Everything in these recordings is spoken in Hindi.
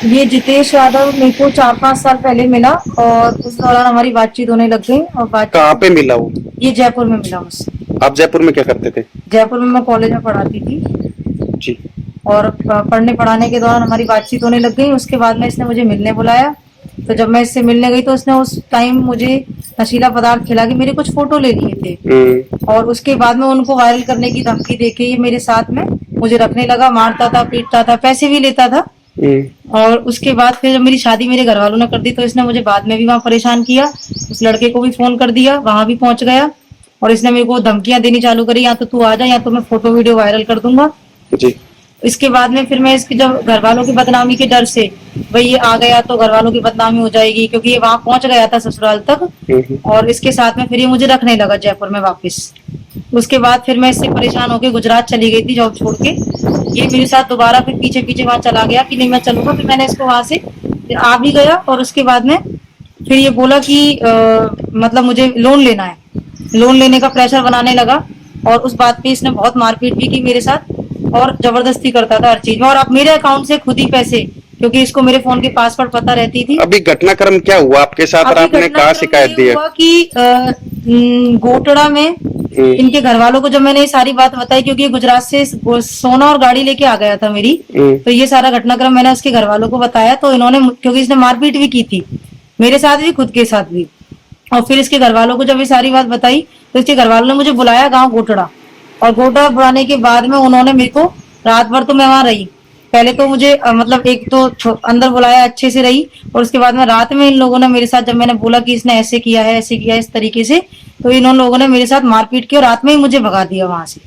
ये जितेश यादव मेरे को 4-5 साल पहले मिला और उस दौरान हमारी बातचीत होने लग गई और कहाँ बातचीत पे मिला वो? ये जयपुर में मिला मुझसे। आप जयपुर में क्या करते थे? जयपुर में मैं कॉलेज में पढ़ाती थी जी। और पढ़ने पढ़ाने के दौरान हमारी बातचीत होने लग गई। उसके बाद में इसने मुझे मिलने बुलाया। तो जब मैं इससे मिलने गई तो उसने उस टाइम मुझे नशीला पदार्थ खिला के मेरे कुछ फोटो ले लिए थे और उसके बाद में उनको वायरल करने की धमकी देके ये मेरे साथ में मुझे रखने लगा, मारता था, पीटता था, पैसे भी लेता था। और उसके बाद फिर जब मेरी शादी मेरे घर वालों ने कर दी तो इसने मुझे बाद में भी वहां परेशान किया। उस लड़के को भी फोन कर दिया, वहां भी पहुंच गया और इसने मेरे को धमकियां देनी चालू करी, या तो तू आ जा या तो मैं फोटो वीडियो वायरल कर दूंगा। जी। इसके बाद में फिर मैं इसकी जब घर वालों की बदनामी के डर से, भाई ये आ गया तो घर वालों की बदनामी हो जाएगी, क्योंकि ये वहां पहुंच गया था ससुराल तक। और इसके साथ में फिर ये मुझे रखने लगा जयपुर में वापस। उसके बाद फिर मैं इससे परेशान होकर गुजरात चली गई थी जॉब छोड़ के। ये मेरे साथ दोबारा फिर पीछे पीछे वहां चला गया कि नहीं मैं चलूंगा। फिर मैंने इसको वहां से आ भी गया और उसके बाद में फिर ये बोला कि मतलब मुझे लोन लेना है, लोन लेने का प्रेशर बनाने लगा। और उस बात पे इसने बहुत मारपीट भी की मेरे साथ और जबरदस्ती करता था हर चीज में। और अब मेरे अकाउंट से खुद ही पैसे, क्योंकि इसको मेरे फोन की पासवर्ड पता रहती थी। अभी घटनाक्रम क्या हुआ आपके साथ और अभी आपने कहाँ घटनाक्रम शिकायत ये दी है? हुआ कि गोटड़ा में इनके घर वालों को जब मैंने ये सारी बात बताई, क्योंकि ये गुजरात से सोना और गाड़ी लेके आ गया था मेरी, तो ये सारा घटनाक्रम मैंने उसके घर वालों को बताया। तो इन्होंने, क्योंकि इसने मारपीट भी की थी मेरे साथ भी, खुद के साथ भी। और फिर इसके घर वालों को जब ये सारी बात बताई तो इसके घर वालों ने मुझे बुलाया गांव गोटड़ा। और गोटड़ा बुलाने के बाद में उन्होंने मेरे को, रात भर तो मैं वहां रही। पहले तो मुझे मतलब एक तो अंदर बुलाया, अच्छे से रही। और उसके बाद में रात में इन लोगों ने मेरे साथ, जब मैंने बोला कि इसने ऐसे किया है, ऐसे किया है, इस तरीके से, तो इन लोगों ने मेरे साथ मारपीट की और रात में ही मुझे भगा दिया वहां से।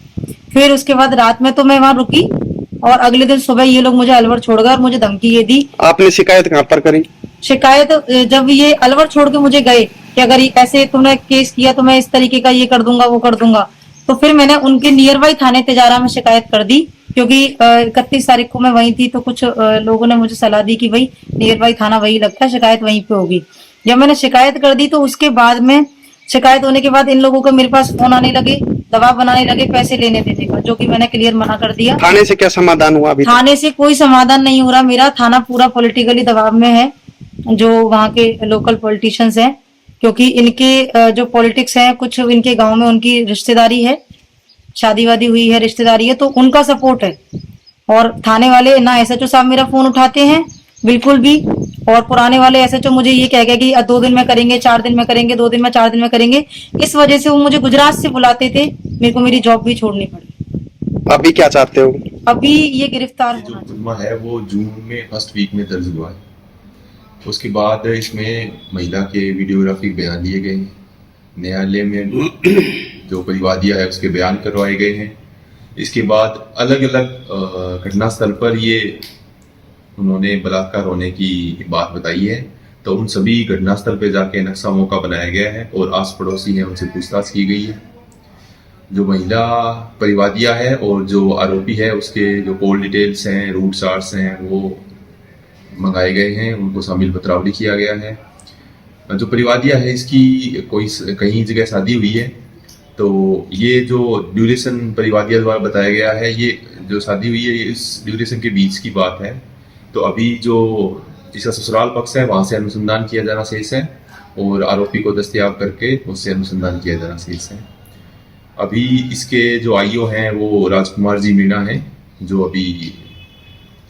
फिर उसके बाद रात में तो मैं वहां रुकी और अगले दिन सुबह ये लोग मुझे अलवर छोड़ गए और मुझे धमकी ये दी। आपने शिकायत कहाँ पर करी? शिकायत जब ये अलवर छोड़ के मुझे गए कि अगर ऐसे तुमने केस किया तो मैं इस तरीके का ये कर दूंगा, वो कर दूंगा, तो फिर मैंने उनके नियर बाई थाने तिजारा में शिकायत कर दी। क्योंकि 31 तारीख को मैं वहीं थी तो कुछ लोगों ने मुझे सलाह दी कि भाई नियर बाई थाना वही लगता है, शिकायत वहीं पे होगी। जब मैंने शिकायत कर दी तो उसके बाद में, शिकायत होने के बाद इन लोगों को मेरे पास फोन आने लगे, दबाव बनाने लगे पैसे लेने देने का, जो कि मैंने क्लियर मना कर दिया। थाने से क्या समाधान हुआ अभी तक? थाने से कोई समाधान नहीं हो रहा मेरा। थाना पूरा पॉलिटिकली दबाव में है, जो वहाँ के लोकल पॉलिटिशियंस हैं, क्योंकि इनके जो पॉलिटिक्स हैं, कुछ इनके गांव में उनकी रिश्तेदारी है, शादी वादी हुई है, रिश्तेदारी है, तो उनका सपोर्ट है। और थाने वाले ना एसएचओ साहब मेरा फोन उठाते हैं बिल्कुल भी। और पुराने वाले एसएचओ मुझे ये कह गए कि 2 दिन में करेंगे, 4 दिन में करेंगे, 2 दिन में 4 दिन में करेंगे। इस वजह से वो मुझे गुजरात से बुलाते थे, मेरे को मेरी जॉब भी छोड़नी पड़ी। अभी क्या चाहते हो? अभी ये गिरफ्तार ये जो होना चाहिए। मुकदमा है वो जून में फर्स्ट वीक में दर्ज हुआ है। उसके बाद इसमें महिला के वीडियोग्राफिक बयान लिए गए हैं। न्यायालय में जो परिवादिया है उसके बयान करवाए गए हैं। इसके बाद अलग अलग घटनास्थल पर ये उन्होंने बलात्कार होने की बात बताई है। तो उन सभी घटनास्थल पर जाके नक्शा मौका बनाया गया है और आस पड़ोसी हैं उनसे पूछताछ की गई है। जो महिला परिवादिया है और जो आरोपी है उसके जो कॉल डिटेल्स हैं, रूट चार्ट्स हैं, वो मंगाए गए हैं, उनको शामिल पत्रावली किया गया है। जो परिवादिया है इसकी कोई कहीं जगह शादी हुई है, तो ये जो ड्यूरेशन परिवादिया द्वारा बताया गया है, ये जो शादी हुई है ये इस ड्यूरेशन के बीच की बात है। तो अभी जो जिसका ससुराल पक्ष है वहाँ से अनुसंधान किया जाना शेष है और आरोपी को दस्तयाब करके उससे अनुसंधान किया जाना शेष है। अभी इसके जो आईओ हैं वो राजकुमार जी मीणा हैं, जो अभी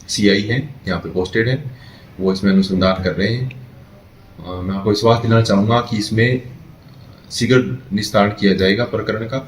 सीआई हैं, यहाँ पे पोस्टेड है। वो इसमें अनुसंधान कर रहे हैं। मैं आपको विश्वास दिलाना चाहूँगा कि इसमें शीघ्र निस्तारण किया जाएगा प्रकरण का।